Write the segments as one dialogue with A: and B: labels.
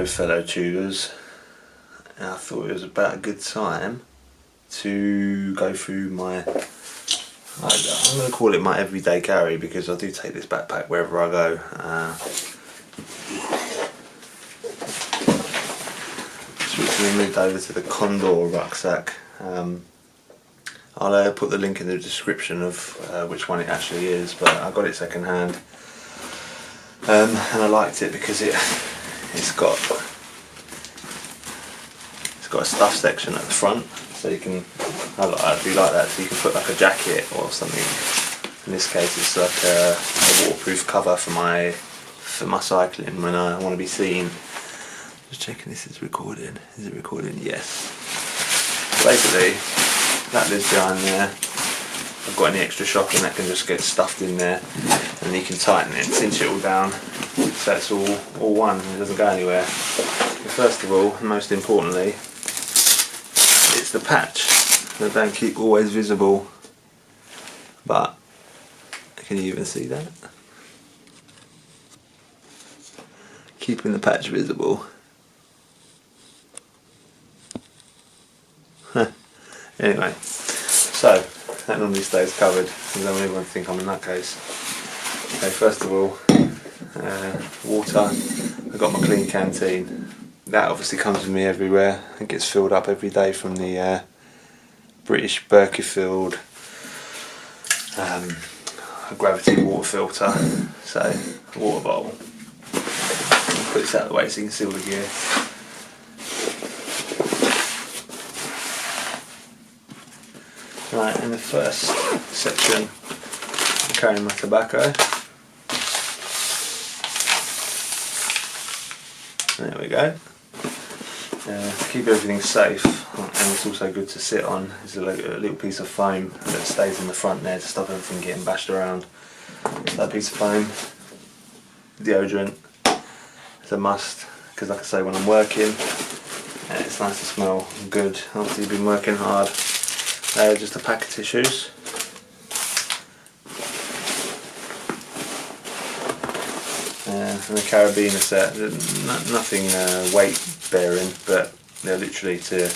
A: Hello fellow tubers, and I thought it was about a good time to go through my, I'm going to call it my everyday carry, because I do take this backpack wherever I go. It's recently moved over to the Condor rucksack. I'll put the link in the description of which one it actually is, but I got it second hand, and I liked it because it's got a stuff section at the front, so you can, I do like that, so you can put like a jacket or something. In this case it's like a waterproof cover for my cycling when I want to be seen. Just checking this is recording. Is it recording? Yes. Basically that lives behind there. I've got any extra shopping that can just get stuffed in there, and you can tighten it, cinch it all down, so it's all one, it doesn't go anywhere. But first of all, and most importantly, it's the patch that don't keep always visible, but can you even see that? Keeping the patch visible. Anyway, so that normally stays covered, I don't want everyone to think I'm a nutcase. Okay, first of all, water. I've got my clean canteen. That obviously comes with me everywhere. It gets filled up every day from the British Berkeyfield gravity water filter. So, a water bottle. I'll put this out of the way so you can see all the gear. Right, in the first section, I'm carrying my tobacco. There we go. To keep everything safe, and it's also good to sit on, is a little piece of foam that stays in the front there to stop everything getting bashed around. That piece of foam, deodorant, is a must, because like I say, when I'm working, it's nice to smell good after you've been working hard. Just a pack of tissues. And a carabiner set, nothing weight bearing, but they're literally to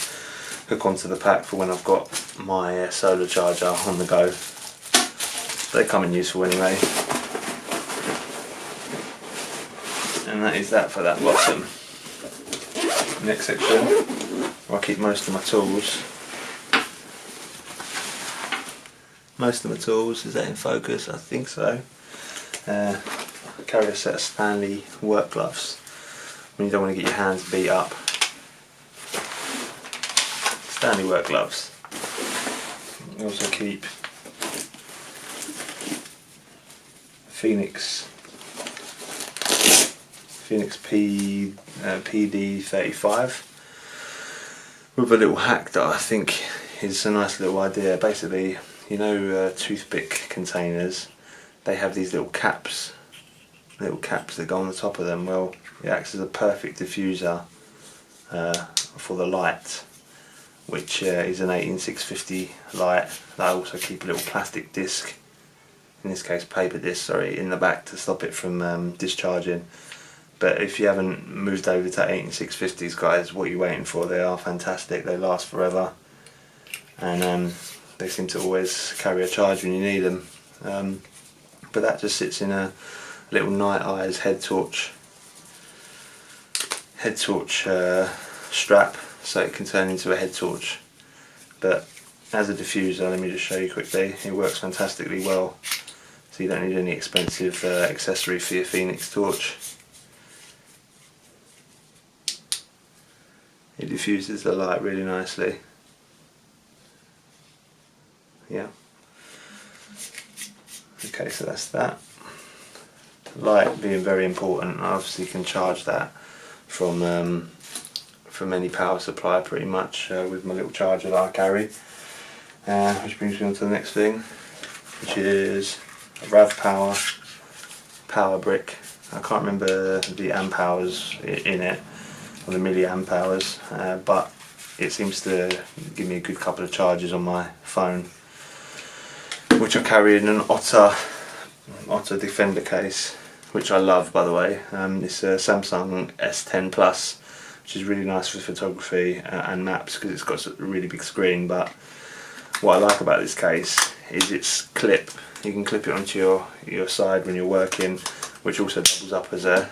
A: hook onto the pack for when I've got my solar charger on the go. They come in useful anyway. And that is that for that bottom. Next section, where I keep most of my tools. Most of my tools, is that in focus? I think so. Carry a set of Stanley work gloves when you don't want to get your hands beat up. Stanley work gloves. You also keep Phoenix PD35 with a little hack that I think is a nice little idea. Basically, you know, toothpick containers, they have these little caps that go on the top of them. Well, it acts as a perfect diffuser for the light, which is an 18650 light. I also keep a little plastic disc, in this case paper disc, sorry, in the back to stop it from discharging. But if you haven't moved over to 18650s, guys, what are you waiting for? They are fantastic, they last forever, and they seem to always carry a charge when you need them. But that just sits in a little Night Eyes head torch strap, so it can turn into a head torch. But as a diffuser, let me just show you quickly, it works fantastically well, so you don't need any expensive accessory for your Phoenix torch. It diffuses the light really nicely. Yeah. Okay, so that's that. Light being very important. I obviously can charge that from any power supply pretty much with my little charger that I carry. Which brings me on to the next thing, which is a RAV power brick. I can't remember the amp hours in it, or the milliamp hours, but it seems to give me a good couple of charges on my phone, which I carry in an Otter Defender case. which I love, by the way. It's a Samsung S10 Plus, which is really nice for photography and maps because it's got a really big screen. But what I like about this case is its clip. You can clip it onto your side when you're working, which also doubles up as a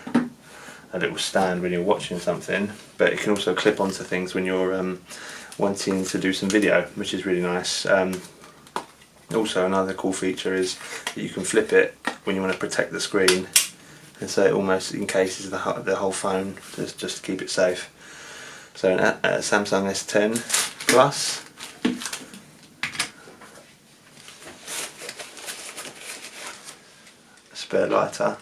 A: little stand when you're watching something. But it can also clip onto things when you're wanting to do some video, which is really nice. Also, another cool feature is that you can flip it when you want to protect the screen, and so it almost encases the whole phone just to keep it safe. So a Samsung S10 Plus. A spare lighter.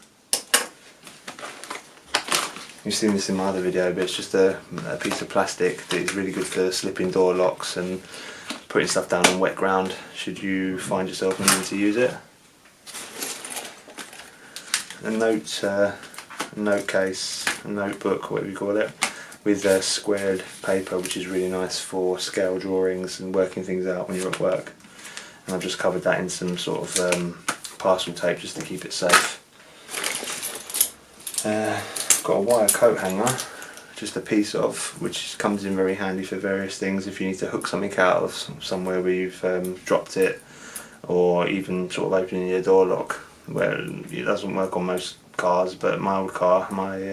A: You've seen this in my other video, but it's just a piece of plastic that is really good for slipping door locks and putting stuff down on wet ground should you find yourself needing to use it. A note case, a notebook, whatever you call it, with squared paper, which is really nice for scale drawings and working things out when you're at work. And I've just covered that in some sort of parcel tape just to keep it safe. Got a wire coat hanger, just a piece of, which comes in very handy for various things if you need to hook something out of somewhere where you've dropped it, or even sort of opening your door lock. Where it doesn't work on most cars, but my old car, my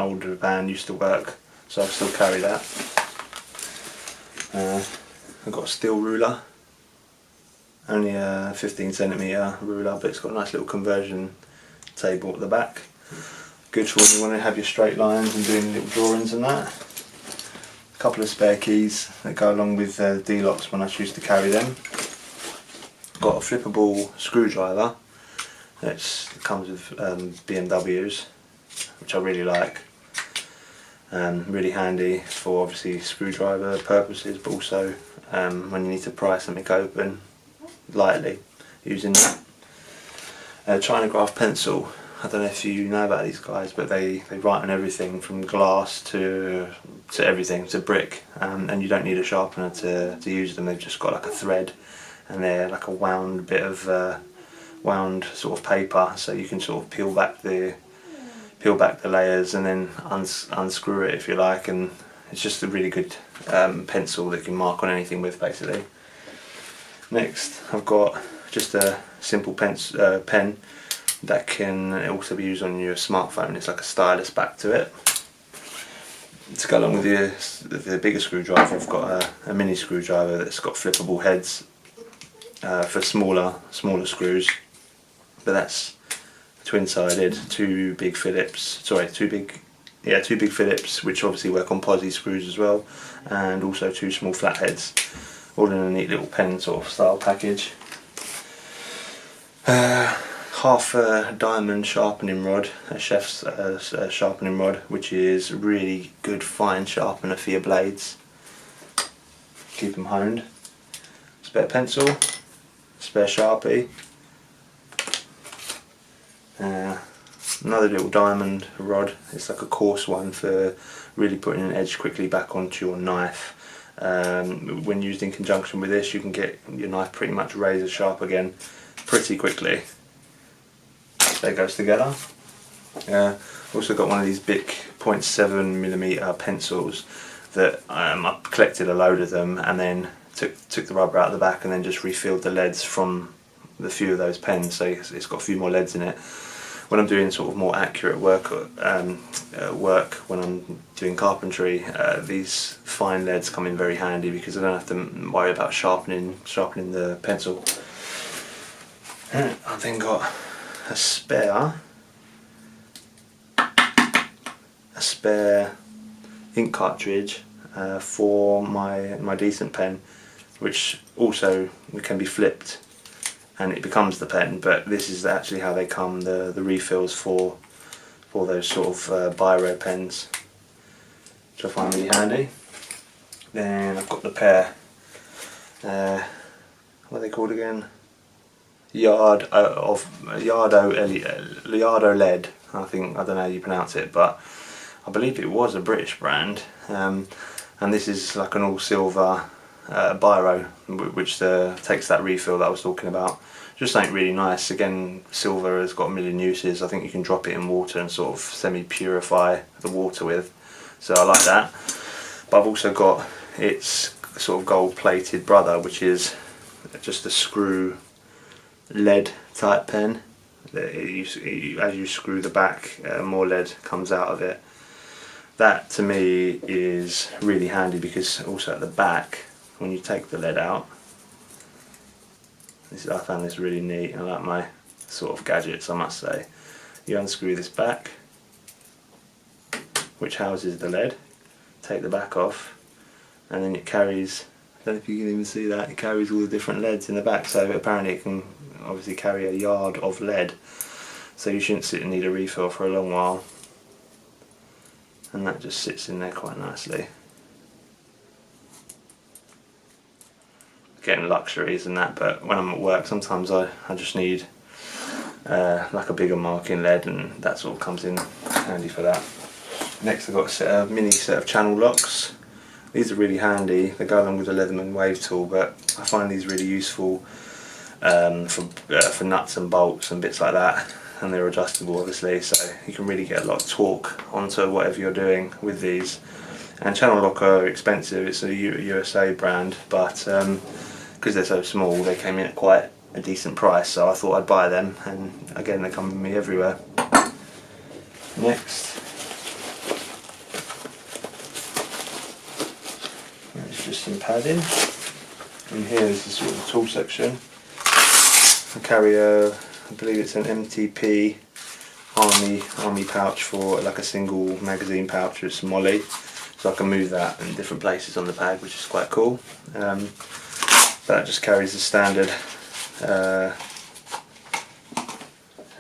A: old van used to work, so I still carry that. I've got a steel ruler, only a 15cm ruler, but it's got a nice little conversion table at the back. Good for when you want to have your straight lines and doing little drawings and that. A couple of spare keys that go along with D-locks when I choose to carry them. Got a flippable screwdriver that comes with B.O.Bs, which I really like. Really handy for obviously screwdriver purposes, but also when you need to pry something open lightly using that. Chinograph pencil. I don't know if you know about these guys, but they write on everything from glass to everything, to brick, and you don't need a sharpener to use them. They've just got like a thread, and they're like a wound bit of wound sort of paper, so you can sort of peel back the layers and then unscrew it if you like, and it's just a really good pencil that you can mark on anything with basically. Next I've got just a simple pen that can also be used on your smartphone. It's like a stylus back to it. To go along with the bigger screwdriver, I've got a mini screwdriver that's got flippable heads for smaller screws, but that's twin-sided, two big Phillips, which obviously work on posi screws as well, and also two small flatheads, all in a neat little pen sort of style package. Half a diamond sharpening rod, a chef's sharpening rod, which is really good fine sharpener for your blades. Keep them honed. Spare pencil, spare Sharpie. Another little diamond rod. It's like a coarse one for really putting an edge quickly back onto your knife. When used in conjunction with this, you can get your knife pretty much razor sharp again pretty quickly. That goes together. Also got one of these big 0.7mm pencils that I collected a load of them, and then took the rubber out of the back and then just refilled the leads from the few of those pens, so it's got a few more leads in it. When I'm doing sort of more accurate work when I'm doing carpentry, these fine leads come in very handy because I don't have to worry about sharpening the pencil. I've then got a spare ink cartridge for my decent pen, which also can be flipped and it becomes the pen, but this is actually how they come, the refills for those sort of biro pens, which I find really handy. Then I've got the pair, what are they called again? Liardo lead. I don't know how you pronounce it, but I believe it was a British brand, and this is like an all silver biro, which takes that refill that I was talking about. Just ain't really nice. Again, silver has got a million uses. I think you can drop it in water and sort of semi-purify the water with, so I like that. But I've also got its sort of gold-plated brother, which is just a screw lead type pen. As you screw the back, more lead comes out of it. That to me is really handy, because also at the back, when you take the lead out, I found this really neat. I like my sort of gadgets, I must say. You unscrew this back, which houses the lead, take the back off, and then it carries, I don't know if you can even see that, it carries all the different leads in the back, so apparently it can obviously carry a yard of lead, so you shouldn't sit and need a refill for a long while. And that just sits in there quite nicely. Getting luxuries and that, but when I'm at work sometimes I just need like a bigger marking lead, and that sort of comes in handy for that. Next I've got a mini set of channel locks. These are really handy. They go along with the Leatherman wave tool, but I find these really useful for nuts and bolts and bits like that, and they're adjustable obviously, so you can really get a lot of torque onto whatever you're doing with these. And channel lock are expensive. It's a USA brand, but because they're so small, they came in at quite a decent price, so I thought I'd buy them, and again they come with me everywhere. Next, there's just some padding. And here is the sort of tool section. I carry I believe it's an MTP army pouch for like a single magazine pouch with some molly, so I can move that in different places on the bag, which is quite cool. That just carries the standard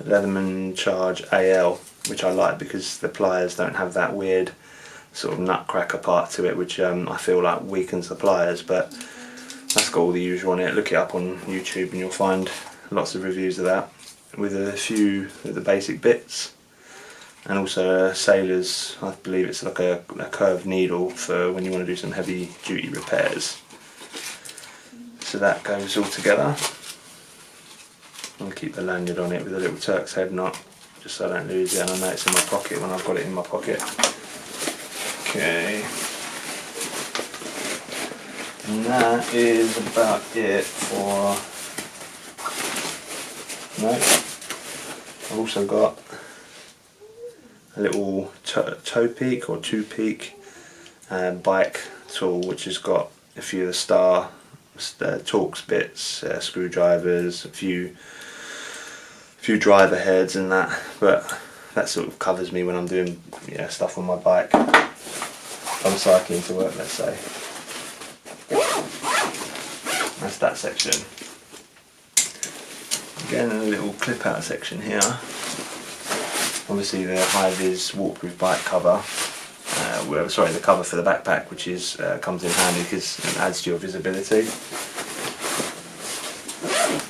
A: Leatherman Charge AL, which I like because the pliers don't have that weird sort of nutcracker part to it, which I feel like weakens the pliers, but that's got all the usual on it. Look it up on YouTube and you'll find lots of reviews of that, with a few of the basic bits, and also sailors, I believe it's like a curved needle for when you want to do some heavy duty repairs. So that goes all together. I'll keep the lanyard on it with a little Turk's head knot, just so I don't lose it, and I know it's in my pocket when I've got it in my pocket. Okay. And that is about it for... No. I've also got a little toe peak or two peak bike tool, which has got a few of the star Torx bits, screwdrivers, a few driver heads and that, but that sort of covers me when I'm doing stuff on my bike. I'm cycling to work, let's say. That's that section. Again, a little clip out section here. Obviously the HighVis waterproof bike cover. Sorry, the cover for the backpack, which is comes in handy because it adds to your visibility.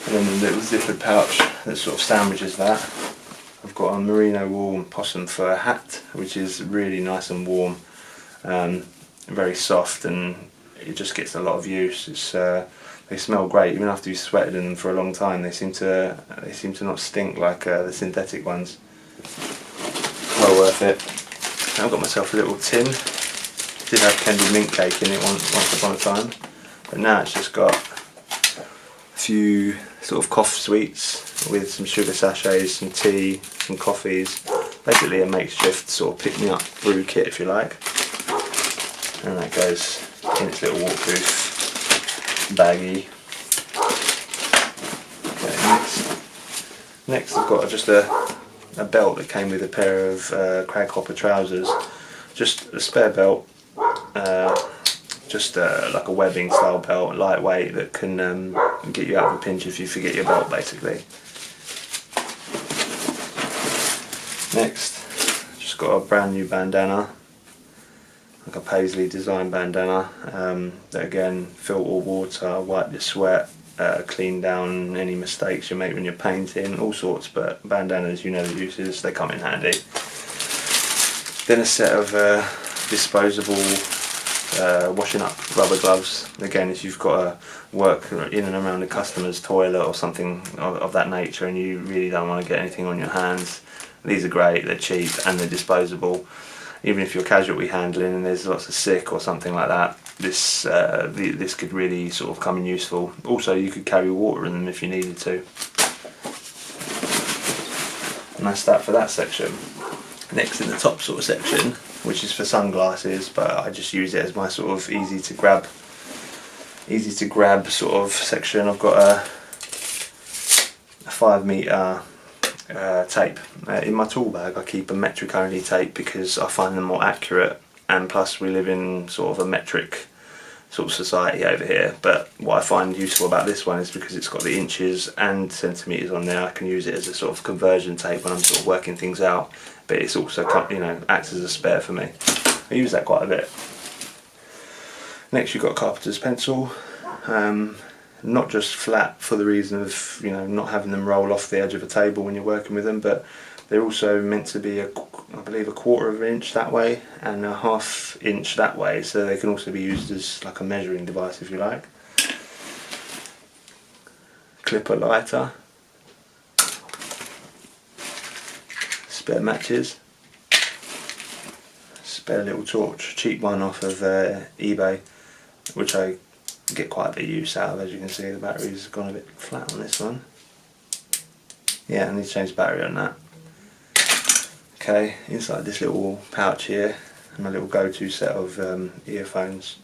A: And then the little zippered pouch that sort of sandwiches that. I've got a merino wool and possum fur hat, which is really nice and warm, very soft, and it just gets a lot of use. It's they smell great, even after you've sweated in them for a long time. They seem to not stink like the synthetic ones. Well worth it. I've got myself a little tin. Did have candy mint cake in it once upon a time, but now it's just got a few sort of cough sweets with some sugar sachets, some tea, some coffees. Basically a makeshift sort of pick me up brew kit, if you like. And that goes in its little waterproof baggie. Okay, next I've got just a belt that came with a pair of Kraghopper trousers. Just a spare belt, just like a webbing style belt, lightweight, that can get you out of a pinch if you forget your belt, basically. Next, just got a brand new bandana, like a paisley design bandana, that again filter water, wipe your sweat, clean down any mistakes you make when you're painting, all sorts, but bandanas, you know the uses, they come in handy. Then a set of disposable washing up rubber gloves. Again, if you've got to work in and around a customer's toilet or something of that nature and you really don't want to get anything on your hands, these are great, they're cheap and they're disposable. Even if you're casualty handling and there's lots of sick or something like that, this could really sort of come in useful. Also, you could carry water in them if you needed to. And that's that for that section. Next, in the top sort of section, which is for sunglasses, but I just use it as my sort of easy to grab sort of section. I've got a 5 meter tape in my tool bag. I keep a metric only tape because I find them more accurate, and plus we live in sort of a metric sort of society over here. But what I find useful about this one is because it's got the inches and centimeters on there, I can use it as a sort of conversion tape when I'm sort of working things out, but it's also, you know, acts as a spare for me. I use that quite a bit. Next, you've got a carpenter's pencil. Not just flat for the reason of, you know, not having them roll off the edge of a table when you're working with them, but they're also meant to be I believe a 1/4 of an inch that way and a 1/2 inch that way, so they can also be used as like a measuring device if you like. Clipper lighter, spare matches, spare little torch, cheap one off of eBay, which I get quite a bit of use out of. As you can see, the battery's gone a bit flat on this one. Yeah, I need to change the battery on that. Okay, inside this little pouch here, my little go-to set of earphones.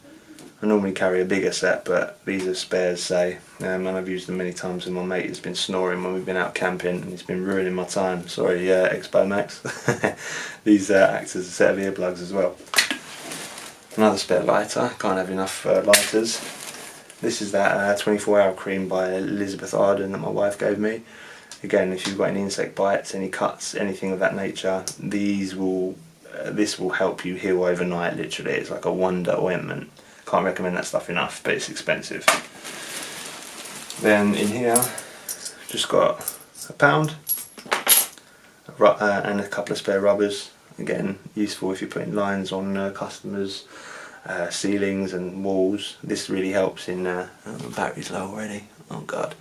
A: I normally carry a bigger set, but these are spares, say, and I've used them many times when my mate has been snoring when we've been out camping, and it's been ruining my time. Sorry, Expo Max. These act as a set of earplugs as well. Another spare lighter, can't have enough lighters. This is that 24-hour cream by Elizabeth Arden that my wife gave me. Again, if you've got any insect bites, any cuts, anything of that nature, this will help you heal overnight, literally. It's like a wonder ointment. Can't recommend that stuff enough, but it's expensive. Then in here, just got £1 and a couple of spare rubbers. Again, useful if you're putting lines on customers' ceilings and walls. This really helps in oh, the battery's low already, oh god.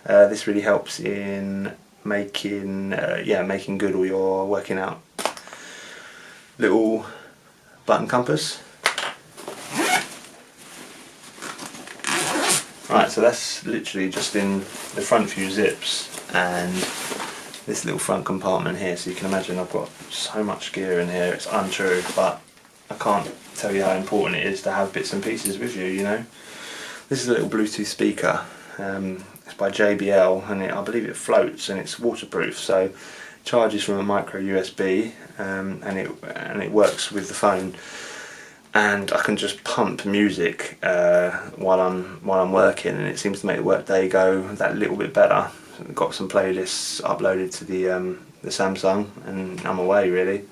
A: This really helps in making good all your working out. Little button compass. Right, so that's literally just in the front few zips and this little front compartment here, so you can imagine I've got so much gear in here. It's untrue, but I can't tell you how important it is to have bits and pieces with you, you know. This is a little Bluetooth speaker. It's by JBL, and I believe it floats and it's waterproof, so it charges from a micro USB, and it works with the phone, and I can just pump music while I'm working, and it seems to make the work day go that little bit better. I've got some playlists uploaded to the Samsung, and I'm away really.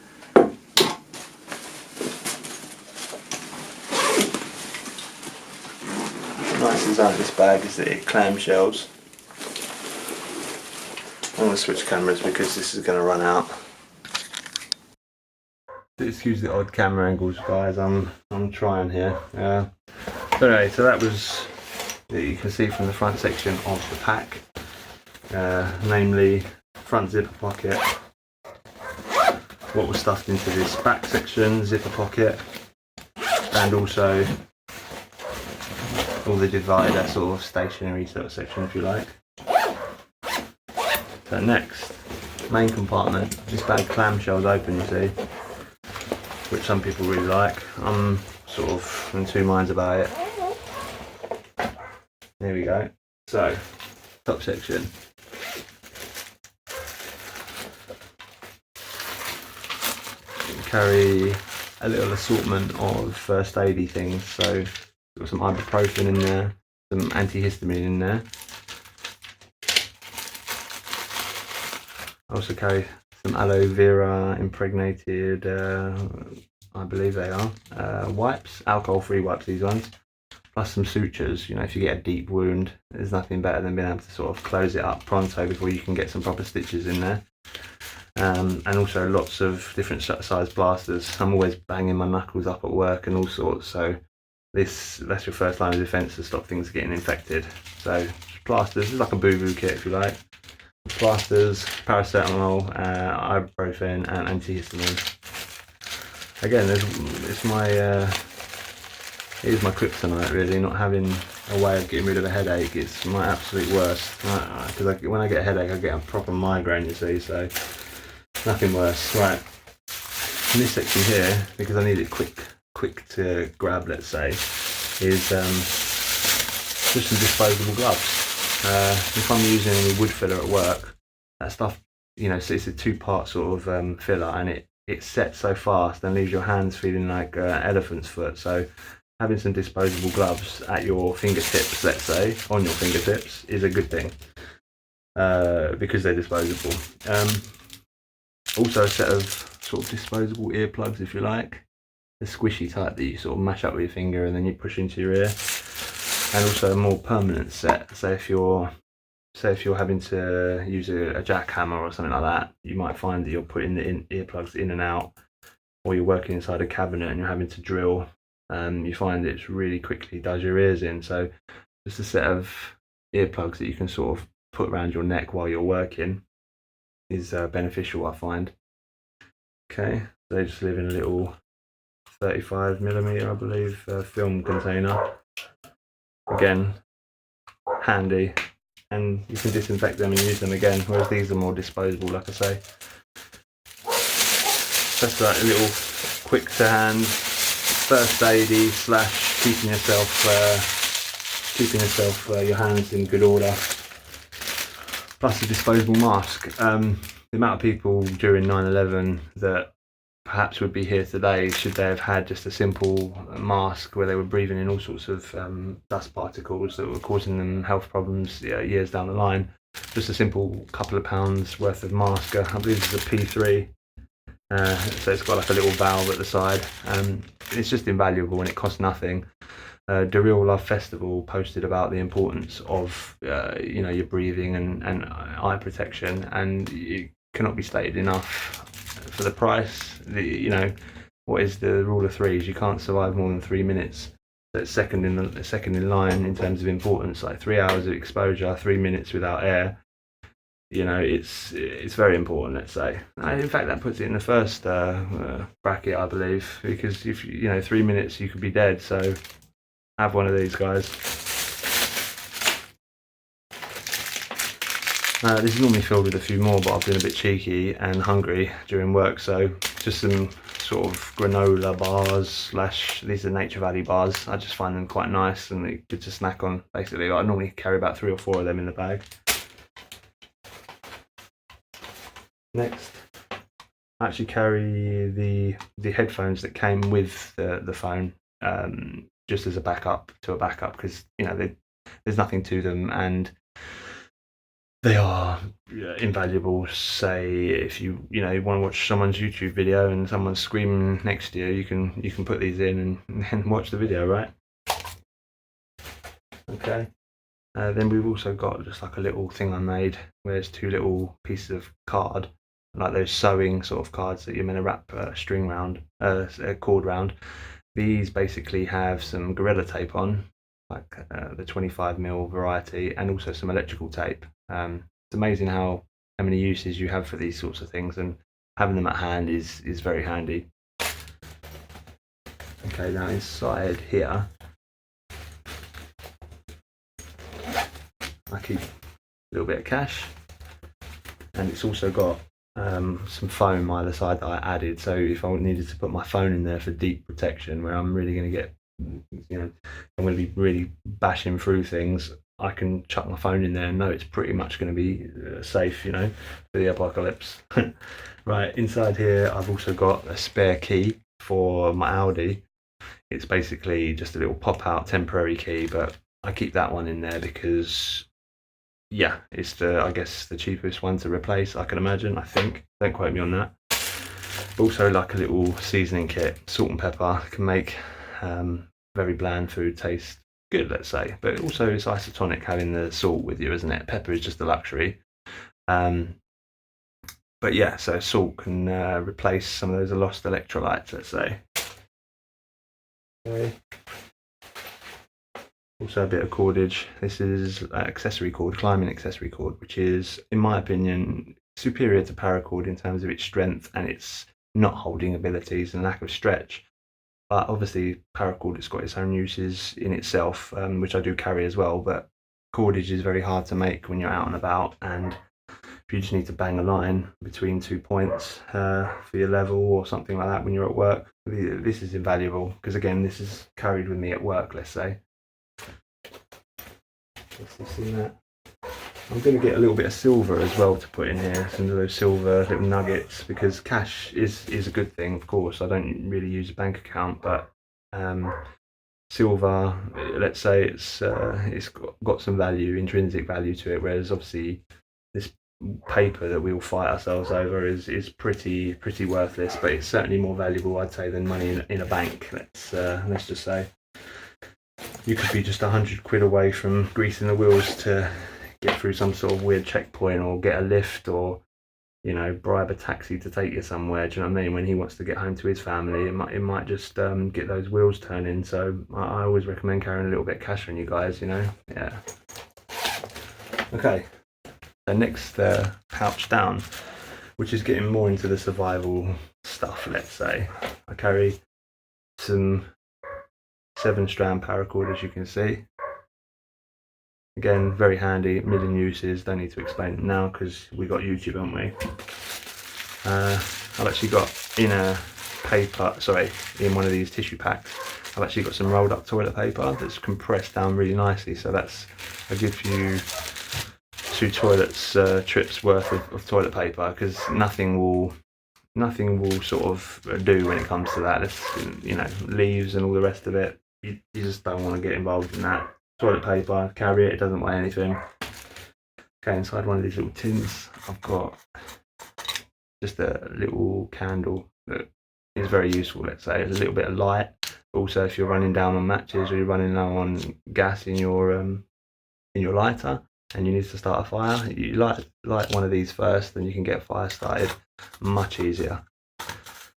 A: Nice thing about this bag is that it clamshells. I'm going to switch cameras because this is going to run out. Excuse the odd camera angles, guys. I'm trying here. So anyway, so that was you can see from the front section of the pack, namely front zipper pocket. What was stuffed into this back section, zipper pocket, and also all the divider sort of stationary sort of section, if you like. So next, main compartment. This bag clamshells open, you see, which some people really like. I'm sort of in two minds about it. There we go. So, top section. Carry a little assortment of first aidy things. So, got some ibuprofen in there, some antihistamine in there. I also carry some aloe vera impregnated, I believe they are, wipes, alcohol-free wipes, these ones, plus some sutures. You know, if you get a deep wound, there's nothing better than being able to sort of close it up pronto before you can get some proper stitches in there. And also lots of different size blasters. I'm always banging my knuckles up at work and all sorts, so that's your first line of defence to stop things getting infected. So plasters, this is like a boo-boo kit if you like. Plasters, paracetamol, ibuprofen, and antihistamine. Again, it's my it is my kryptonite really, not having a way of getting rid of a headache. It's my absolute worst, because when I get a headache I get a proper migraine, you see, so nothing worse. Right, in this section here, because I need it quick to grab, let's say, is just some disposable gloves. If I'm using any wood filler at work, that stuff, you know, so it's a two-part sort of filler, and it sets so fast and leaves your hands feeling like elephant's foot. So having some disposable gloves at your fingertips, let's say, on your fingertips, is a good thing, because they're disposable. Also a set of sort of disposable earplugs, if you like, the squishy type that you sort of mash up with your finger and then you push into your ear. And also a more permanent set. So if you're having to use a jackhammer or something like that, you might find that you're putting the earplugs in and out, or you're working inside a cabinet and you're having to drill. You find it really quickly does your ears in. So just a set of earplugs that you can sort of put around your neck while you're working is beneficial, I find. Okay, so they just live in a little 35mm, I believe, film container. Again, handy, and you can disinfect them and use them again, whereas these are more disposable, like I say. That's like a little quick to hand, first aidey / keeping yourself your hands in good order. Plus a disposable mask. The amount of people during 9/11 that perhaps would be here today should they have had just a simple mask where they were breathing in all sorts of dust particles that were causing them health problems years down the line. Just a simple couple of pounds worth of mask. I believe this is a P3, so it's got like a little valve at the side. It's just invaluable and it costs nothing. Real Love Festival posted about the importance of your breathing and eye protection, and it cannot be stated enough. For the price, what is the rule of threes? You can't survive more than 3 minutes. That's second in line in terms of importance. Like 3 hours of exposure, 3 minutes without air. It's very important, let's say. In fact, that puts it in the first bracket, I believe, because if 3 minutes you could be dead. So have one of these, guys. This is normally filled with a few more, but I've been a bit cheeky and hungry during work, so just some sort of granola bars / these are Nature Valley bars. I just find them quite nice and they're good to snack on, basically. I normally carry about 3 or 4 of them in the bag. Next, I actually carry the headphones that came with the phone, just as a backup to a backup, because there's nothing to them, and they are invaluable. Say if you want to watch someone's YouTube video and someone's screaming next to you, you can put these in and watch the video, right? Okay. Then we've also got just like a little thing I made where there's 2 little pieces of card, like those sewing sort of cards that you're meant to wrap a cord round. These basically have some Gorilla tape on, like the 25mm variety, and also some electrical tape. It's amazing how many uses you have for these sorts of things, and having them at hand is very handy. Okay, now inside here I keep a little bit of cash, and it's also got some foam either side that I added, so if I needed to put my phone in there for deep protection, where I'm really going to get, I'm going to be really bashing through things, I can chuck my phone in there and know it's pretty much going to be safe, for the apocalypse. Right, inside here I've also got a spare key for my Audi. It's basically just a little pop-out temporary key, but I keep that one in there because it's I guess the cheapest one to replace, I can imagine, I think. Don't quote me on that. Also, like a little seasoning kit, salt and pepper, can make very bland food taste good, let's say. But also it's isotonic having the salt with you, isn't it? Pepper is just a luxury. But yeah, so salt can replace some of those lost electrolytes, let's say. Okay. Also a bit of cordage. This is accessory cord, climbing accessory cord, which is, in my opinion, superior to paracord in terms of its strength and its not holding abilities and lack of stretch. But obviously paracord has got its own uses in itself, which I do carry as well. But cordage is very hard to make when you're out and about, and if you just need to bang a line between 2 points for your level or something like that when you're at work, this is invaluable, because again, this is carried with me at work, let's say. Let's see that. I'm going to get a little bit of silver as well to put in here, some of those silver little nuggets, because cash is a good thing, of course. I don't really use a bank account, but silver, let's say it's got some value, intrinsic value to it, whereas obviously this paper that we all fight ourselves over is pretty worthless, but it's certainly more valuable, I'd say, than money in a bank. Let's just say you could be just 100 quid away from greasing the wheels to get through some sort of weird checkpoint, or get a lift, or, you know, bribe a taxi to take you somewhere. Do you know what I mean? When he wants to get home to his family, it might just get those wheels turning. So I always recommend carrying a little bit of cash on you guys, you know. Yeah. Okay. The next pouch down, which is getting more into the survival stuff, let's say. I carry some 7-strand paracord, as you can see. Again, very handy, a million uses. Don't need to explain it now because we got YouTube, haven't we? I've actually got in one of these tissue packs, I've actually got some rolled up toilet paper that's compressed down really nicely. So that's, I give you 2 toilets trips worth of toilet paper, because nothing will sort of do when it comes to that. It's, you know, leaves and all the rest of it. You just don't want to get involved in that. Toilet paper, carry it, it doesn't weigh anything. Okay, inside one of these little tins, I've got just a little candle that is very useful, let's say. It's a little bit of light. Also, if you're running down on matches, or you're running low on gas in your lighter and you need to start a fire, you light one of these first, then you can get a fire started much easier.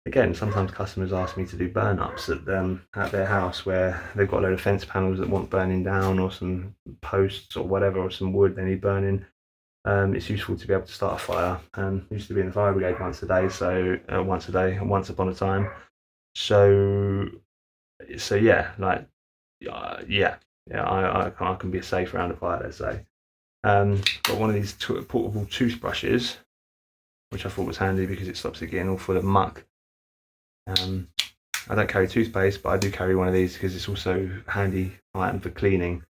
A: Again, sometimes customers ask me to do burn-ups at their house, where they've got a load of fence panels that want burning down, or some posts or whatever, or some wood they need burning. It's useful to be able to start a fire. Used to be in the fire brigade once upon a time. So yeah, like, I can be safe around a fire, let's say. Got one of these portable toothbrushes, which I thought was handy because it stops it getting all full of muck. I don't carry toothpaste, but I do carry one of these because it's also a handy item for cleaning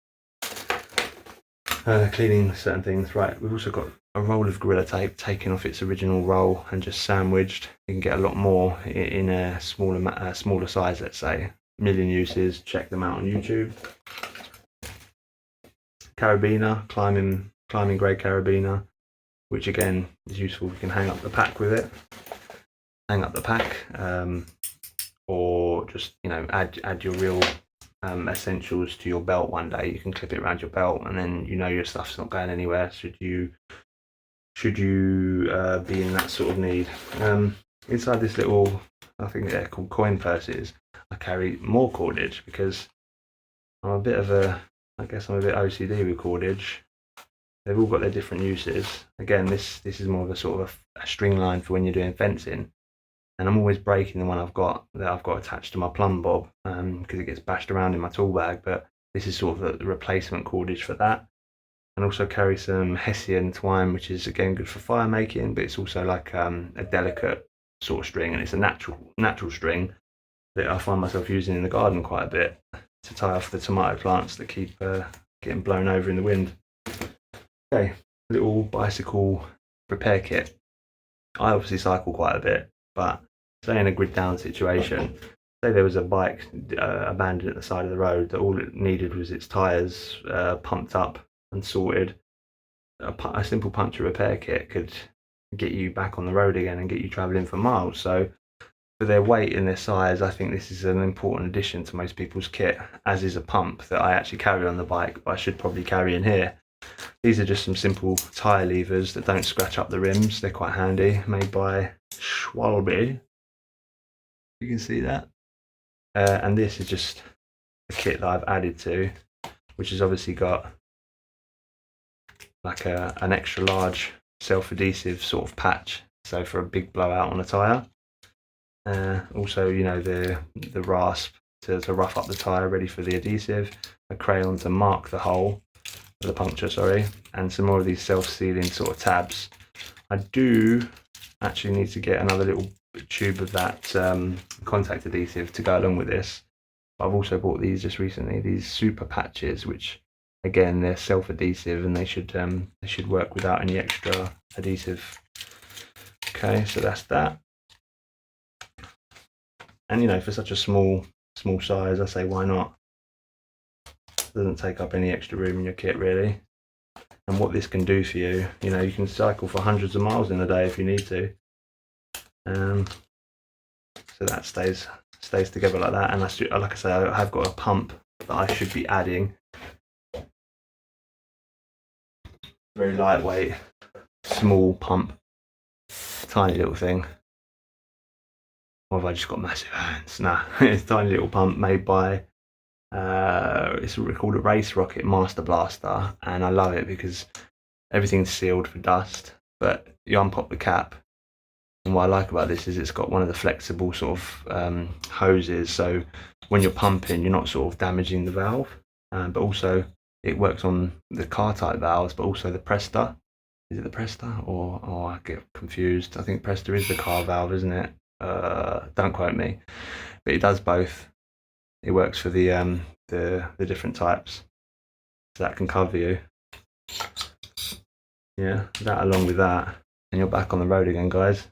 A: certain things. Right, we've also got a roll of Gorilla Tape taken off its original roll and just sandwiched. You can get a lot more in a smaller size, let's say. A million uses, check them out on YouTube. Carabiner, climbing grade carabiner, which again is useful. You can hang up the pack with it. Or just, you know, add your real essentials to your belt one day. You can clip it around your belt, and then you know your stuff's not going anywhere should you be in that sort of need. Inside this little, I think they're called coin purses, I carry more cordage because I'm a bit OCD with cordage. They've all got their different uses. Again, this is more of a sort of a string line for when you're doing fencing. And I'm always breaking the one I've got attached to my plumb bob, because it gets bashed around in my tool bag. But this is sort of the replacement cordage for that. And also carry some Hessian twine, which is again good for fire making, but it's also like a delicate sort of string, and it's a natural string that I find myself using in the garden quite a bit to tie off the tomato plants that keep getting blown over in the wind. Okay, little bicycle repair kit. I obviously cycle quite a bit, but say in a grid down situation, say there was a bike abandoned at the side of the road that all it needed was its tyres pumped up and sorted, a simple puncture repair kit could get you back on the road again and get you travelling for miles. So for their weight and their size, I think this is an important addition to most people's kit, as is a pump that I actually carry on the bike, but I should probably carry in here. These are just some simple tyre levers that don't scratch up the rims. They're quite handy, made by B.O.B. You can see that. And this is just a kit that I've added to which has obviously got like an extra large self-adhesive sort of patch, so for a big blowout on a tyre. Also, you know, the rasp to rough up the tyre, ready for the adhesive, a crayon to mark the hole, the puncture, sorry, and some more of these self-sealing sort of tabs. I do actually need to get another little tube of that contact adhesive to go along with this. I've also bought these just recently, these super patches, which again, they're self-adhesive and they should work without any extra adhesive. Okay, so that's that. And you know, for such a small size, I say why not? Doesn't take up any extra room in your kit really. And what this can do for you, you know, you can cycle for hundreds of miles in a day if you need to. So that stays together like that. And like I say, I have got a pump that I should be adding. Very lightweight, small pump, tiny little thing. Or have I just got massive hands? Nah, it's a tiny little pump made by it's called a Race Rocket Master Blaster, and I love it because everything's sealed for dust, but you unpop the cap, and what I like about this is it's got one of the flexible sort of hoses, so when you're pumping you're not sort of damaging the valve, but also it works on the car type valves, but also the Presta. Is it the Presta or I get confused. I think Presta is the car valve, isn't it? Don't quote me, but it does both. It works for the different types, so that can cover you. Yeah, that along with that, and you're back on the road again, guys.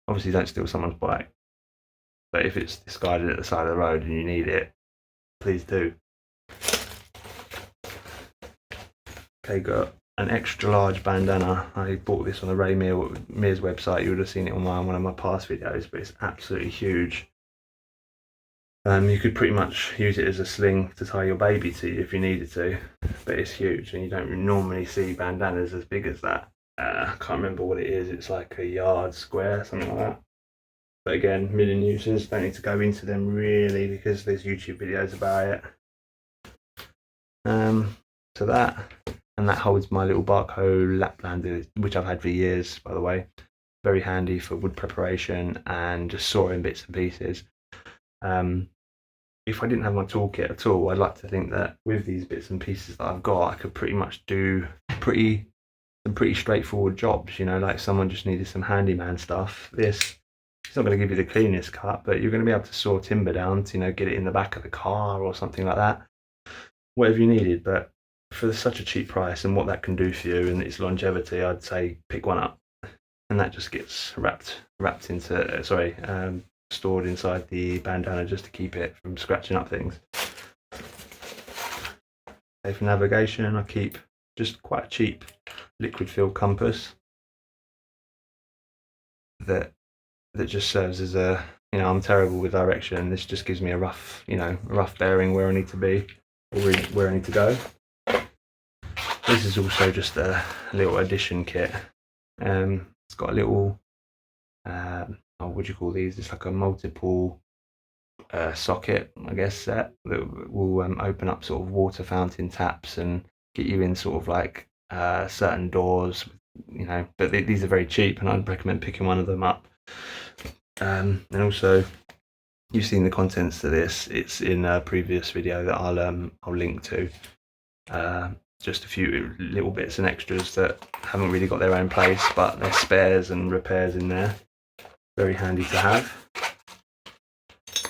A: Obviously, don't steal someone's bike, but if it's discarded at the side of the road and you need it, please do. Okay, got an extra large bandana. I bought this on the Ray Mears website. You would have seen it on one of my past videos, but it's absolutely huge. You could pretty much use it as a sling to tie your baby to if you needed to, but it's huge and you don't normally see bandanas as big as that. I can't remember what it is. It's like a yard square, something like that. But again, million uses. Don't need to go into them really because there's YouTube videos about it. So that, and that holds my little Barco Laplander, which I've had for years, by the way. Very handy for wood preparation and just sawing bits and pieces. If I didn't have my toolkit at all, I'd like to think that with these bits and pieces that I've got, I could pretty much do some pretty straightforward jobs. You know, like someone just needed some handyman stuff. It's not going to give you the cleanest cut, but you're going to be able to saw timber down to, you know, get it in the back of the car or something like that. Whatever you needed, but for such a cheap price and what that can do for you and its longevity, I'd say pick one up, and that just gets wrapped into stored inside the bandana just to keep it from scratching up things. Okay, for navigation, I keep just quite a cheap liquid filled compass that just serves as a, you know, I'm terrible with direction. This just gives me a rough bearing where I need to be or where I need to go. This is also just a little addition kit. It's got a little what do you call these? It's like a multiple socket, I guess, set that will open up sort of water fountain taps and get you in sort of like certain doors, you know. But these are very cheap, and I'd recommend picking one of them up. And also, you've seen the contents to this. It's in a previous video that I'll link to. Just a few little bits and extras that haven't really got their own place, but there's spares and repairs in there. Very handy to have.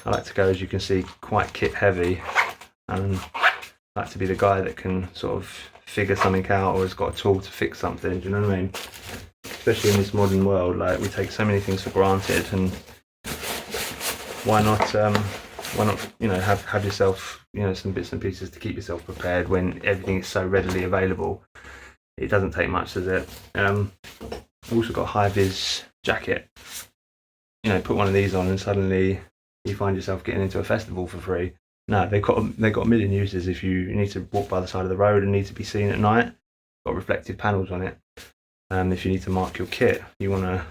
A: I like to go, as you can see, quite kit heavy, and I like to be the guy that can sort of figure something out or has got a tool to fix something. Do you know what I mean? Especially in this modern world, like we take so many things for granted, and why not you know, have yourself, you know, some bits and pieces to keep yourself prepared when everything is so readily available. It doesn't take much, does it? I've also got HighVis Jacket. You know, put one of these on and suddenly you find yourself getting into a festival for free. No, they've got a million uses. If you need to walk by the side of the road and need to be seen at night, got reflective panels on it. If you need to mark your kit, you want to,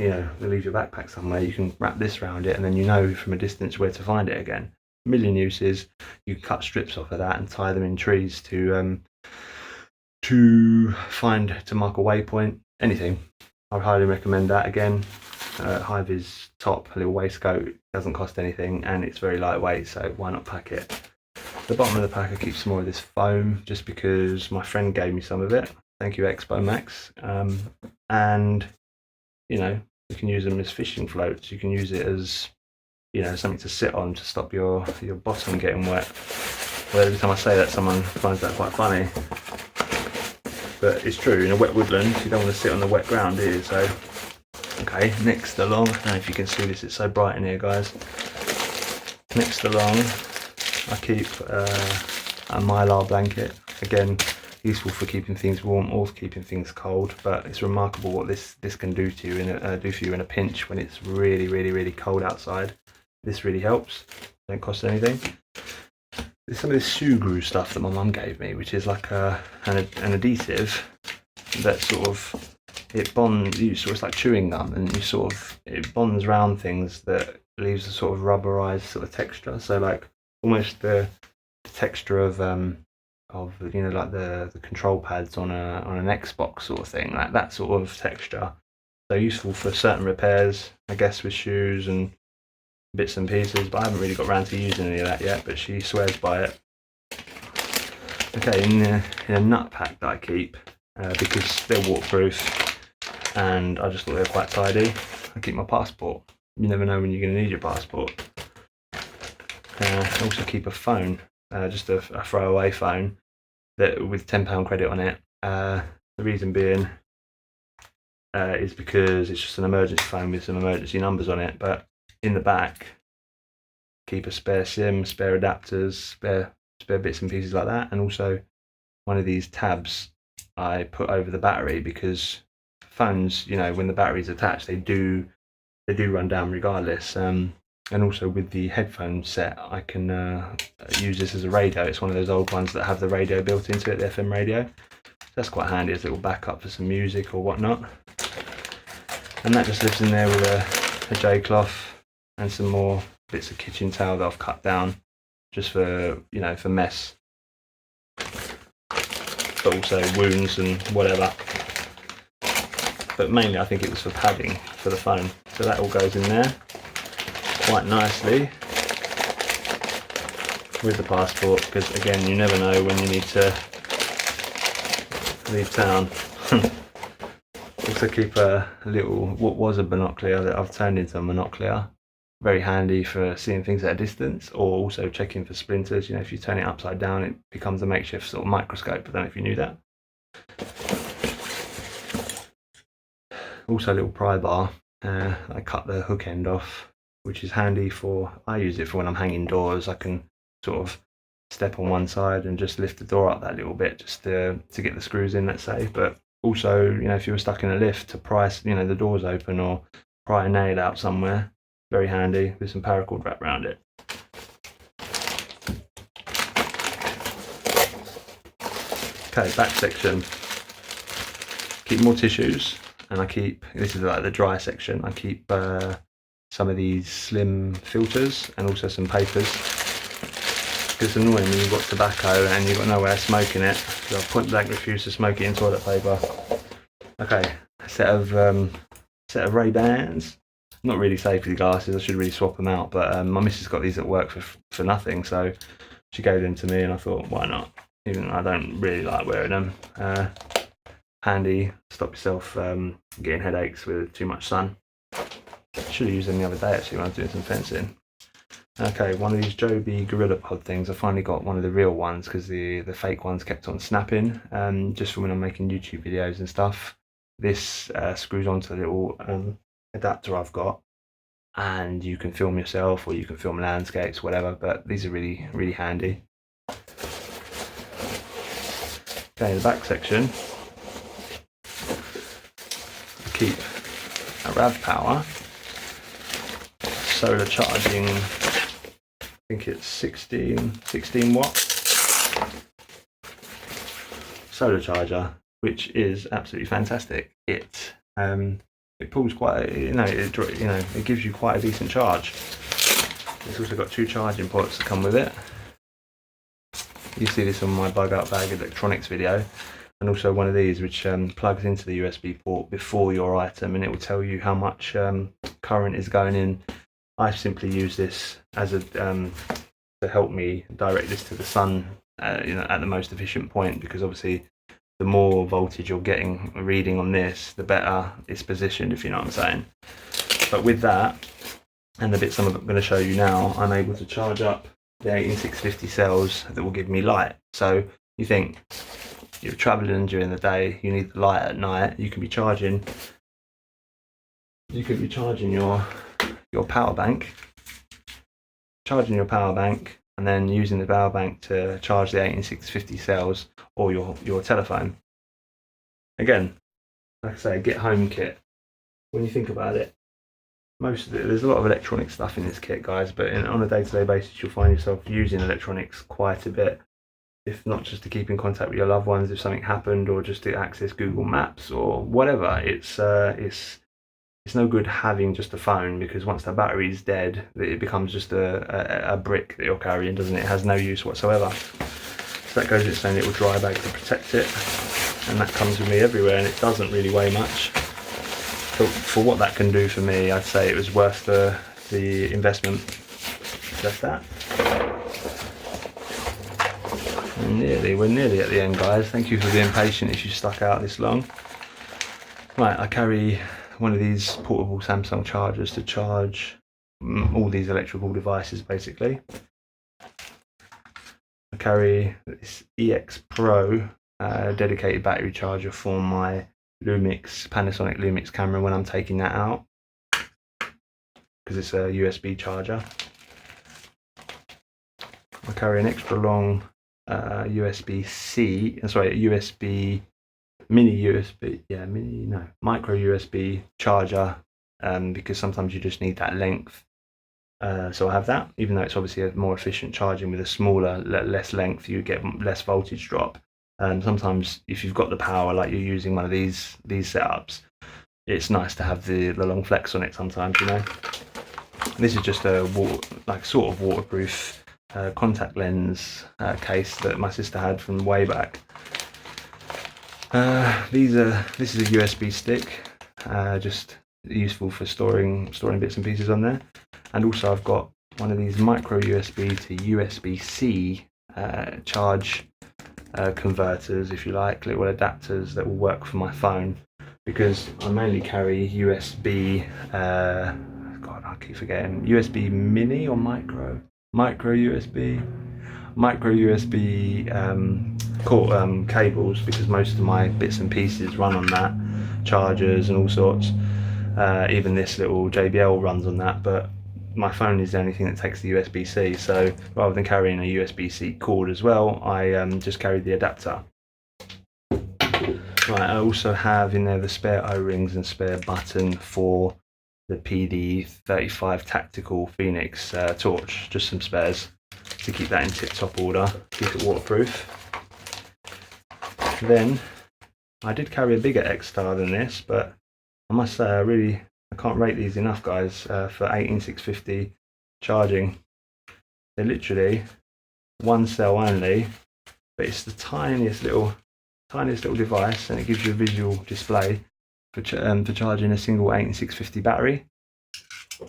A: you know, leave your backpack somewhere, you can wrap this around it, and then you know from a distance where to find it again. million uses. You can cut strips off of that and tie them in trees to mark a waypoint. Anything. I would highly recommend that. Again, HighVis top, a little waistcoat, doesn't cost anything, and it's very lightweight, so why not pack it? The bottom of the pack I keep some more of this foam, just because my friend gave me some of it. Thank you, Expo Max. And you know, you can use them as fishing floats. You can use it as, you know, something to sit on to stop your bottom getting wet. Well, every time I say that, someone finds that quite funny. But it's true, in a wet woodland, you don't want to sit on the wet ground, do you? So, okay, next along, I don't know if you can see this, it's so bright in here, guys. Next along, I keep a Mylar blanket. Again, useful for keeping things warm or for keeping things cold, but it's remarkable what this can do to you in a pinch when it's really cold outside. This really helps. Don't cost anything. There's some of this shoe glue stuff that my mum gave me, which is like an adhesive that sort of, it bonds, it's like chewing gum, and it bonds around things that leaves a sort of rubberized sort of texture. So like almost the texture of you know, like the control pads on an Xbox sort of thing, like that sort of texture. So useful for certain repairs, I guess, with shoes and bits and pieces, but I haven't really got around to using any of that yet, but she swears by it. Okay, in a nut pack that I keep, because they're waterproof and I just thought they were quite tidy, I keep my passport. You never know when you're going to need your passport. I also keep a phone, just a throwaway phone that with £10 credit on it. The reason being is because it's just an emergency phone with some emergency numbers on it, but in the back keep a spare SIM, spare adapters, spare bits and pieces like that, and also one of these tabs I put over the battery, because phones, you know, when the battery's attached, they do run down regardless. And also with the headphone set, I can use this as a radio. It's one of those old ones that have the radio built into it, the FM radio. That's quite handy as a little backup for some music or whatnot. And that just lives in there with a J cloth and some more bits of kitchen towel that I've cut down just for, you know, for mess, but also wounds and whatever. But mainly I think it was for padding for the phone. So that all goes in there quite nicely with the passport, because again, you never know when you need to leave town. Also keep a little, what was a binocular that I've turned into a monocular. Very handy for seeing things at a distance, or also checking for splinters. You know, if you turn it upside down, it becomes a makeshift sort of microscope. I don't know if you knew that. Also a little pry bar. I cut the hook end off, which is handy for, I use it for when I'm hanging doors. I can sort of step on one side and just lift the door up that little bit just to get the screws in, let's say. But also, you know, if you were stuck in a lift to pry, you know, the doors open or pry a nail out somewhere, very handy with some paracord wrapped around it. Okay, back section. Keep more tissues, and I keep, this is like the dry section, I keep some of these slim filters and also some papers. Because it's annoying when you've got tobacco and you've got nowhere smoking it. So I point blank refuse to smoke it in toilet paper. Okay, a set of Ray-Bans. Not really safety glasses, I should really swap them out, but my missus got these at work for nothing, so she gave them to me and I thought, why not? Even though I don't really like wearing them. Handy, stop yourself getting headaches with too much sun. Should have used them the other day actually when I was doing some fencing. Okay, one of these B.O.B Gorilla Pod things. I finally got one of the real ones because the fake ones kept on snapping. Just for when I'm making YouTube videos and stuff. This screws onto a little adapter I've got, and you can film yourself or you can film landscapes, whatever, but these are really handy. Okay, the back section, I keep a RAV power solar charging, I think it's 16 watt solar charger, which is absolutely fantastic. It pulls quite, it gives you quite a decent charge. It's also got 2 charging ports that come with it. You see this on my bug out bag electronics video, and also one of these which plugs into the USB port before your item, and it will tell you how much current is going in. I simply use this as a to help me direct this to the sun, at the most efficient point, because obviously the more voltage you're getting reading on this, the better it's positioned, if you know what I'm saying. But with that and the bits I'm going to show you now, I'm able to charge up the 18650 cells that will give me light. So you think you're traveling during the day, you need the light at night, you can be charging your power bank, and then using the power bank to charge the 18650 cells or your telephone. Again, like I say, get home kit. When you think about it, most of it, there's a lot of electronic stuff in this kit, guys, but on a day-to-day basis you'll find yourself using electronics quite a bit, if not just to keep in contact with your loved ones if something happened, or just to access Google Maps or whatever. It's no good having just a phone, because once that battery is dead, it becomes just a brick that you're carrying, doesn't it? It has no use whatsoever. So that goes in its own little dry bag to protect it, and that comes with me everywhere, and it doesn't really weigh much. But for what that can do for me, I'd say it was worth the investment. Just that. We're nearly at the end, guys. Thank you for being patient if you stuck out this long. Right, I carry one of these portable Samsung chargers to charge all these electrical devices, basically. I carry this EX Pro dedicated battery charger for my Panasonic Lumix camera when I'm taking that out, because it's a USB charger. I carry an extra long micro USB charger, because sometimes you just need that length. So I have that, even though it's obviously a more efficient charging with a smaller, less length, you get less voltage drop. And sometimes if you've got the power, like you're using one of these setups, it's nice to have the long flex on it sometimes, you know. This is just a sort of waterproof contact lens case that my sister had from way back. This is a USB stick, just useful for storing bits and pieces on there. And also I've got one of these micro USB to USB-C charge converters, if you like, little adapters that will work for my phone, because I mainly carry USB, God, I keep forgetting, USB mini or micro USB cables, because most of my bits and pieces run on that, chargers and all sorts. Even this little JBL runs on that, but my phone is the only thing that takes the USB-C, so rather than carrying a USB-C cord as well, I just carried the adapter. Right, I also have in there the spare O-rings and spare button for the PD35 Tactical Phoenix torch, just some spares to keep that in tip-top order, keep it waterproof. Then I did carry a bigger X-Star than this, but I must say I can't rate these enough, guys, for 18650 charging. They're literally one cell only, but it's the tiniest little device, and it gives you a visual display for charging a single 18650 battery,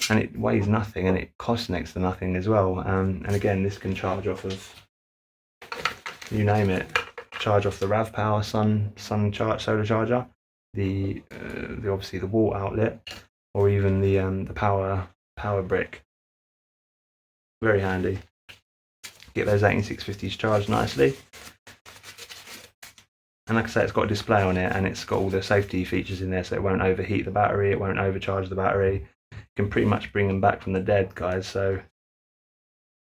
A: and it weighs nothing, and it costs next to nothing as well. And again, this can charge off of, you name it, charge off the RAV Power solar charger, the obviously the wall outlet, or even the power brick. Very handy. Get those 18650s charged nicely. And like I say, it's got a display on it, and it's got all the safety features in there, so it won't overheat the battery, it won't overcharge the battery. You can pretty much bring them back from the dead, guys, so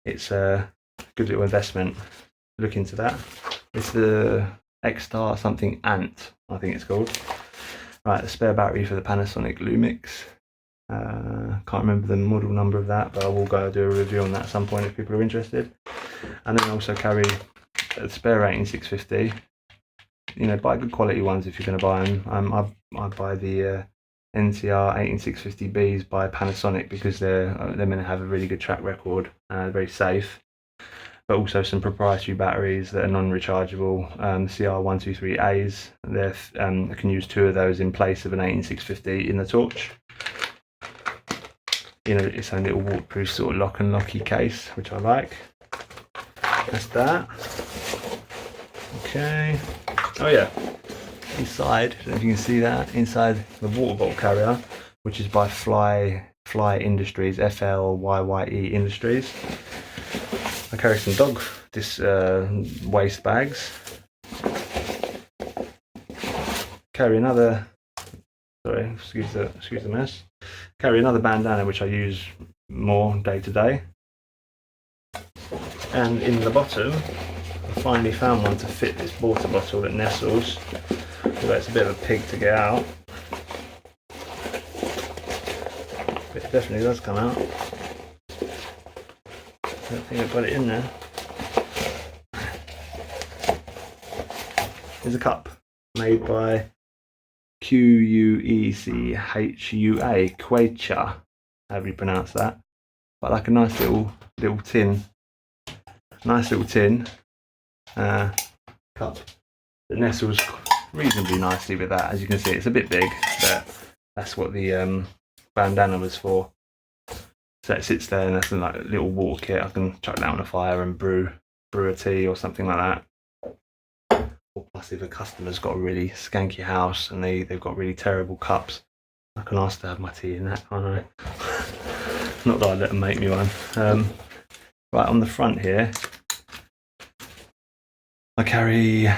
A: it's a good little investment. Look into that. It's the X-Star something I.N.C.H, I think it's called. Right, the spare battery for the Panasonic Lumix. Can't remember the model number of that, but I will go do a review on that at some point if people are interested. And then I also carry a spare 18650. You know, buy good quality ones if you're going to buy them. I buy the NCR 18650Bs by Panasonic because they're meant to have a really good track record, very safe. But also some proprietary batteries that are non-rechargeable, CR123As. I can use 2 of those in place of an 18650 in the Torch. You know, its own little waterproof sort of lock and locky case, which I like. That's that. Okay. Oh yeah. Inside, I don't know if you can see that, inside the water bottle carrier, which is by Fly Industries, FLYYE Industries. I carry some dog waste bags. Carry another. Sorry, excuse the mess. Carry another bandana which I use more day to day. And in the bottom, I finally found one to fit this water bottle that nestles. Although it's a bit of a pig to get out. But it definitely does come out. I don't think I've got it in there. There's a cup made by Queechua, however you pronounce that. But like a nice little tin. Nice little tin cup that nestles reasonably nicely with that. As you can see, it's a bit big, but that's what the bandana was for. So it sits there and that's like a little water kit. I can chuck that on a fire and brew a tea or something like that. Or plus if a customer's got a really skanky house and they've got really terrible cups, I can ask to have my tea in that, can't I? Not that I'd let them make me one. Right, on the front here, I carry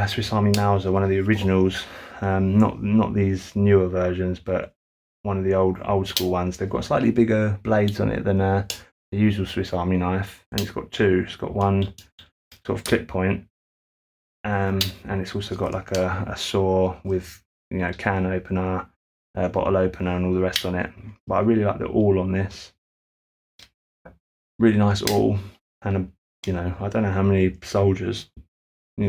A: Swiss Army Mauser, one of the originals, not these newer versions, but one of the old school ones. They've got slightly bigger blades on it than the usual Swiss Army knife, and it's got 2. It's got one sort of clip point, and it's also got like a saw with, you know, can opener, bottle opener, and all the rest on it. But I really like the awl on this. Really nice awl, and you know, I don't know how many soldiers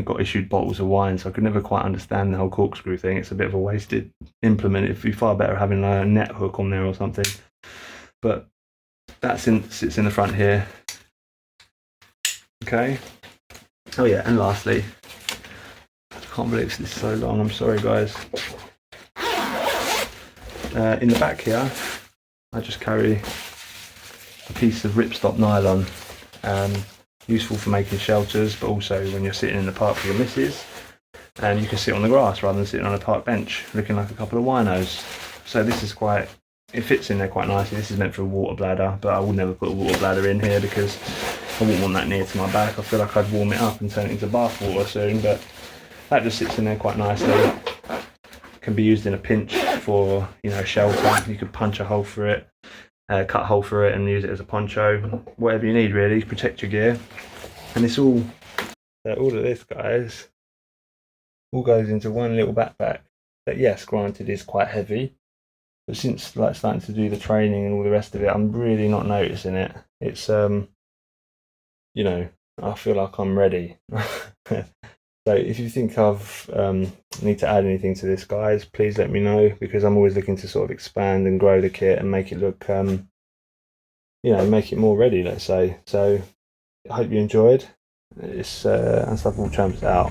A: got issued bottles of wine, so I could never quite understand the whole corkscrew thing. It's a bit of a wasted implement. It'd be far better having a net hook on there or something. But that sits in the front here. Okay. Oh yeah, and lastly, I can't believe this is so long. I'm sorry, guys. In the back here, I just carry a piece of ripstop nylon. Useful for making shelters, but also when you're sitting in the park with the missus, and you can sit on the grass rather than sitting on a park bench looking like a couple of winos. So this is it fits in there quite nicely. This is meant for a water bladder, but I would never put a water bladder in here because I wouldn't want that near to my back. I feel like I'd warm it up and turn it into bath water soon, but that just sits in there quite nicely. Can be used in a pinch for, you know, shelter. You could punch a hole through it, cut a hole through it and use it as a poncho, whatever you need really, protect your gear. And it's all of this, guys, all goes into one little backpack that, yes, granted is quite heavy, but since like starting to do the training and all the rest of it, I'm really not noticing it. It's you know, I feel like I'm ready. So if you think I've need to add anything to this, guys, please let me know, because I'm always looking to sort of expand and grow the kit and make it look, you know, make it more ready, let's say. So I hope you enjoyed. It's Unstoppable Tramp out.